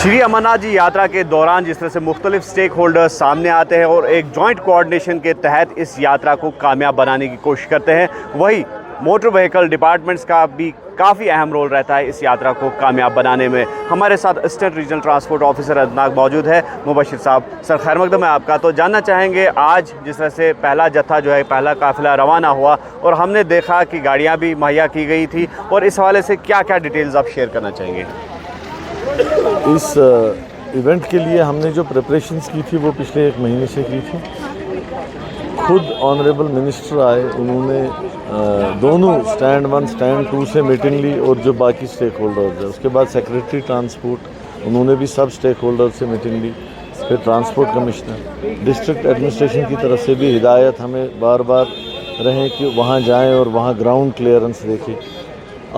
श्री अमरनाथ जी यात्रा के दौरान जिस तरह से मुख्तलिफ स्टेक होल्डर्स सामने आते हैं और एक जॉइंट कोऑर्डिनेशन के तहत इस यात्रा को कामयाब बनाने की कोशिश करते हैं, वही मोटर व्हीकल डिपार्टमेंट्स का भी काफ़ी अहम रोल रहता है इस यात्रा को कामयाब बनाने में। हमारे साथ assistant regional transport officer Anantnag मौजूद है, मुबशिर साहब। सर खैर मकदम है आपका। तो जानना चाहेंगे आज जिस तरह से पहला जत्था जो है, पहला काफ़िला रवाना हुआ और हमने देखा कि गाड़ियाँ भी मुहैया की गई थी, और इस हवाले से क्या क्या डिटेल्स आप शेयर करना चाहेंगे? इस इवेंट के लिए हमने जो प्रिपरेशंस की थी वो पिछले 1 महीने से की थी। खुद ऑनरेबल मिनिस्टर आए, उन्होंने दोनों स्टैंड 1 स्टैंड 2 से मीटिंग ली और जो बाकी स्टेक होल्डर्स है, उसके बाद सेक्रेटरी ट्रांसपोर्ट उन्होंने भी सब स्टेक होल्डर्स से मीटिंग ली। फिर ट्रांसपोर्ट कमिश्नर, डिस्ट्रिक्ट एडमिनिस्ट्रेशन की तरफ से भी हिदायत हमें बार बार रहे कि वहाँ जाएं और वहाँ ग्राउंड क्लियरेंस देखें।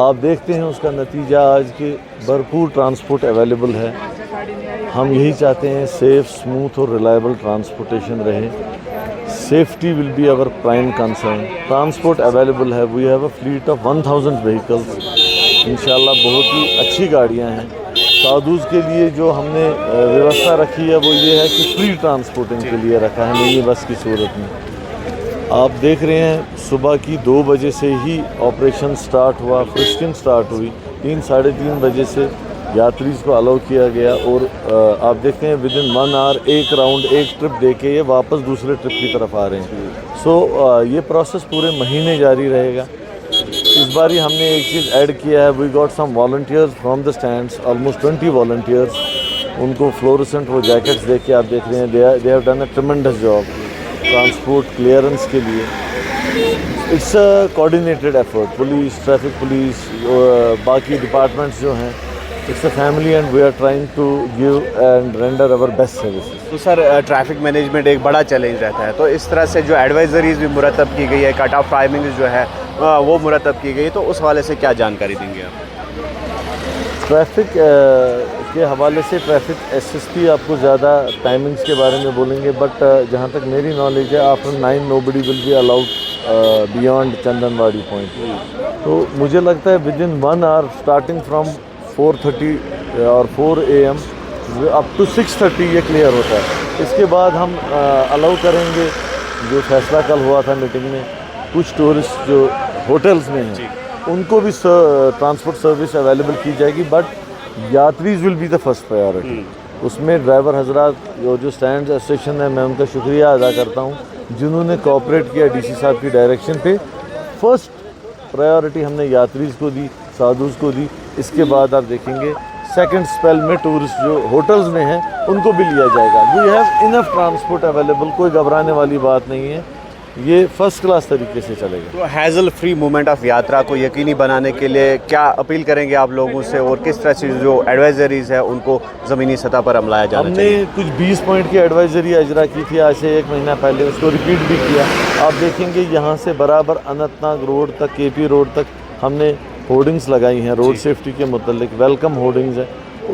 आप देखते हैं उसका नतीजा आज के भरपूर ट्रांसपोर्ट अवेलेबल है। हम यही चाहते हैं सेफ़, स्मूथ और रिलायबल ट्रांसपोर्टेशन रहे। Safety will be our prime concern. Transport available है। We have a fleet of 1000 vehicles. इंशाल्लाह बहुत ही अच्छी गाड़ियां हैं। साधुज़ के लिए जो हमने व्यवस्था रखी है वो ये है कि फ्री ट्रांसपोर्टिंग के लिए रखा है, मिनी बस की सूरत में। आप देख रहे हैं सुबह की 2 बजे से ही ऑपरेशन स्टार्ट हुआ, फ्रिस्किंग स्टार्ट हुई। 3 साढ़े 3 बजे से यात्रीज़ को अलाउ किया गया और आप देखते हैं विदिन 1 आवर एक राउंड, एक ट्रिप देके ये वापस दूसरे ट्रिप की तरफ आ रहे हैं। सो ये प्रोसेस पूरे महीने जारी रहेगा। इस बार ही हमने एक चीज़ ऐड किया है, we got some volunteers from the stands, almost 20 volunteers. उनको फ्लोरेसेंट वो जैकेट्स देख के आप देख रहे हैं, they have done a tremendous job transport clearance के लिए। It's a coordinated effort. Police, traffic police, बाकी डिपार्टमेंट्स जो हैं, it's a family and we are trying to give and render our best services. तो सर ट्रैफिक मैनेजमेंट एक बड़ा challenge रहता है, तो इस तरह से जो एडवाइजरीज भी मुरतब की गई है, कट ऑफ टाइमिंग जो है वो मुरतब की गई, तो उस हवाले से क्या जानकारी देंगे आप? ट्रैफिक के हवाले से ट्रैफिक एसएसपी आपको ज़्यादा टाइमिंग्स के बारे में बोलेंगे, बट जहाँ तक मेरी नॉलेज है after 9 nobody will be allowed beyond Chandanwadi point. तो मुझे लगता है विदिन 1 आवर स्टार्टिंग फ्रॉम 4:30 और 4 AM अप टू 6:30 ये क्लियर होता है। इसके बाद हम अलाउ करेंगे, जो फैसला कल हुआ था मीटिंग में, कुछ टूरिस्ट जो होटल्स में हैं उनको भी ट्रांसपोर्ट सर्विस अवेलेबल की जाएगी, बट यात्रीज will be the first priority. उसमें ड्राइवर हजरात जो स्टैंड एसोसिएशन है, मैं उनका शुक्रिया अदा करता हूँ जिन्होंने कोऑपरेट किया डीसी साहब की डायरेक्शन पे। फर्स्ट प्रायोरिटी हमने यात्रीज को दी, साधुज़ को दी। इसके बाद आप देखेंगे सेकंड स्पेल में टूरिस्ट जो होटल्स में हैं उनको भी लिया जाएगा। We have enough transport available, कोई घबराने वाली बात नहीं है, ये फर्स्ट क्लास तरीके से चलेगा। तो हैज़ल फ्री मूवमेंट ऑफ यात्रा को यकीनी बनाने के लिए क्या अपील करेंगे आप लोगों से, और किस तरह से जो एडवाइजरीज है उनको ज़मीनी सतह पर अमलाया जाना चाहिए? हमने कुछ 20 पॉइंट की एडवाइजरी अजरा की थी आज से 1 महीना पहले, उसको रिपीट भी किया। आप देखेंगे यहाँ से बराबर अनंतनाग रोड तक, केपी रोड तक हमने होर्डिंग्स लगाई हैं रोड सेफ्टी के मुतल्लिक, वेलकम होर्डिंग्स है।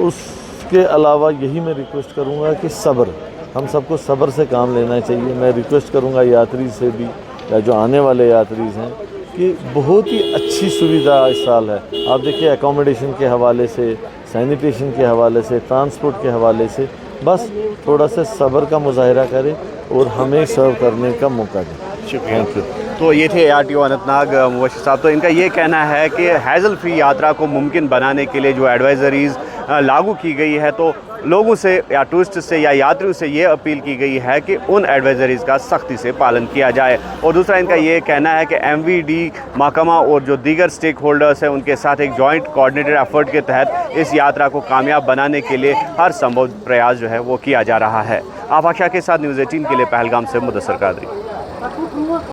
उसके अलावा यही मैं रिक्वेस्ट करूँगा कि सब्र, हम सबको सब्र से काम लेना चाहिए। मैं रिक्वेस्ट करूँगा यात्री से भी, या जो आने वाले यात्रीज़ हैं, कि बहुत ही अच्छी सुविधा इस साल है। आप देखिए एकोमोडेशन के हवाले से, सैनिटेशन के हवाले से, ट्रांसपोर्ट के हवाले से, बस थोड़ा सा सब्र का मुजाहिरा करें और हमें सर्व करने का मौका दें। शुक्रिया। तो ये थे ARTO अनंतनाग मुबशिर साहब। तो इनका ये कहना है कि हैज़ल फ्री यात्रा को मुमकिन बनाने के लिए जो एडवाइजरीज़ लागू की गई है, तो लोगों से या टूरिस्ट से या यात्रियों से ये अपील की गई है कि उन एडवाइजरीज़ का सख्ती से पालन किया जाए। और दूसरा इनका ये कहना है कि MVD महकमा और जो दीगर स्टेक होल्डर्स हैं उनके साथ एक जॉइंट कोऑर्डिनेटेड एफर्ट के तहत इस यात्रा को कामयाब बनाने के लिए हर संभव प्रयास जो है वो किया जा रहा है। आफाक शाह के साथ न्यूज़ 18 के लिए पहलगाम से मुदस्सर कादरी।